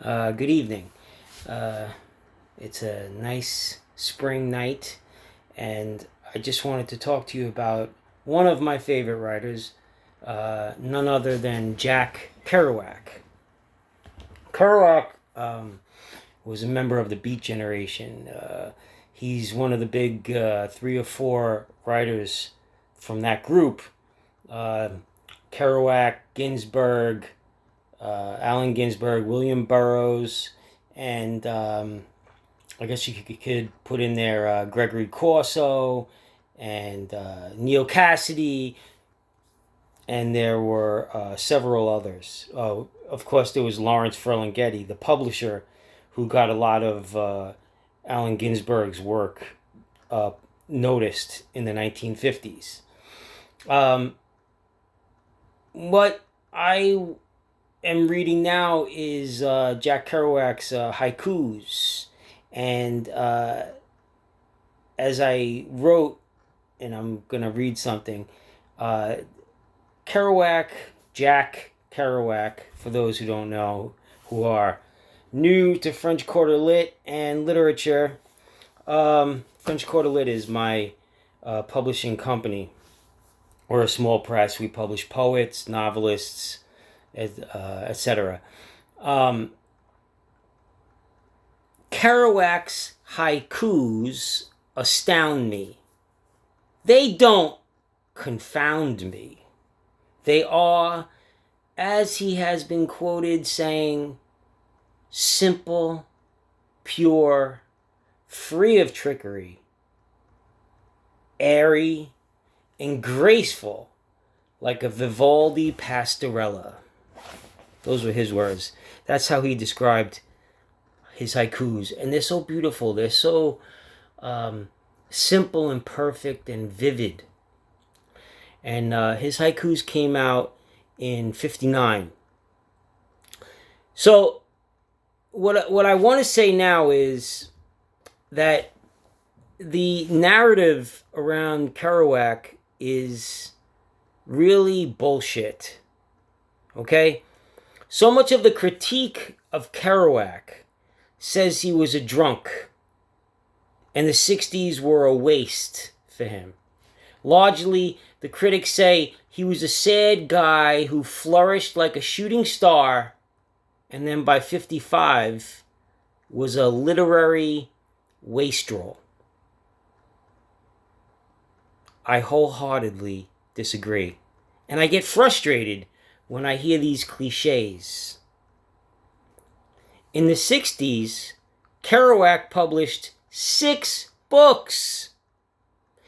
Good evening. Uh, it's a nice spring night, and I just wanted to talk to you about one of my favorite writers, none other than Jack Kerouac. Kerouac was a member of the Beat Generation. He's one of the big three or four writers from that group. Uh, Kerouac, Ginsberg, Allen Ginsberg, William Burroughs, and I guess you could put in there Gregory Corso and Neil Cassidy, and there were several others. Of course, there was Lawrence Ferlinghetti, the publisher, who got a lot of Allen Ginsberg's work noticed in the 1950s. What I am reading now is Jack Kerouac's haikus. And as I wrote, and I'm going to read something, Kerouac, Jack Kerouac, for those who don't know, who are new to French Quarter Lit and literature. French Quarter Lit is my publishing company. We're a small press. We publish poets, novelists, etc. Kerouac's haikus astound me. They don't confound me. They are, as he has been quoted saying, simple, pure, free of trickery, airy, and graceful, like a Vivaldi pastorella. Those were his words. That's how he described his haikus. And they're so beautiful. They're so simple and perfect and vivid. And his haikus came out in 1959. So what I want to say now is that the narrative around Kerouac is really bullshit. Okay? So much of the critique of Kerouac says he was a drunk and the 60s were a waste for him. Largely, the critics say he was a sad guy who flourished like a shooting star and then by 55 was a literary wastrel. I wholeheartedly disagree. And I get frustrated when I hear these cliches. In the 60s, Kerouac published 6 books.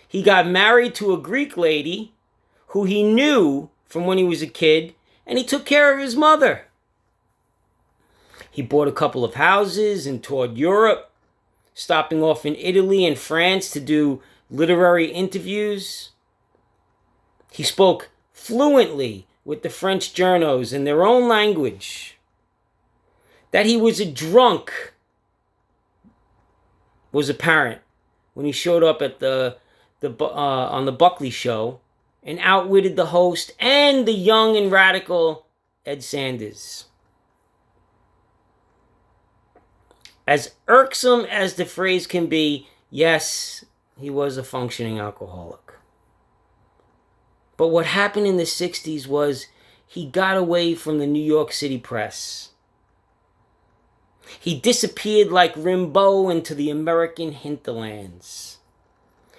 He got married to a Greek lady who he knew from when he was a kid, and he took care of his mother. He bought a couple of houses and toured Europe, stopping off in Italy and France to do literary interviews. He spoke fluently with the French journos in their own language. That he was a drunk was apparent when he showed up at on the Buckley show and outwitted the host and the young and radical Ed Sanders. As irksome as the phrase can be, yes, he was a functioning alcoholic. But what happened in the 60s was he got away from the New York City press. He disappeared like Rimbaud into the American hinterlands.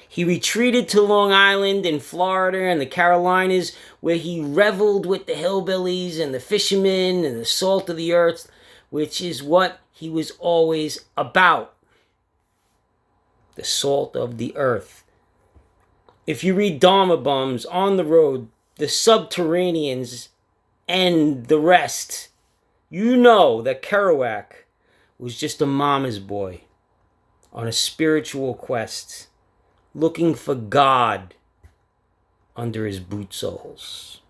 He retreated to Long Island and Florida and the Carolinas, where he reveled with the hillbillies and the fishermen and the salt of the earth, which is what he was always about. The salt of the earth. If you read Dharma Bums, On the Road, The Subterraneans, and the rest, you know that Kerouac was just a mama's boy on a spiritual quest, looking for God under his boot soles.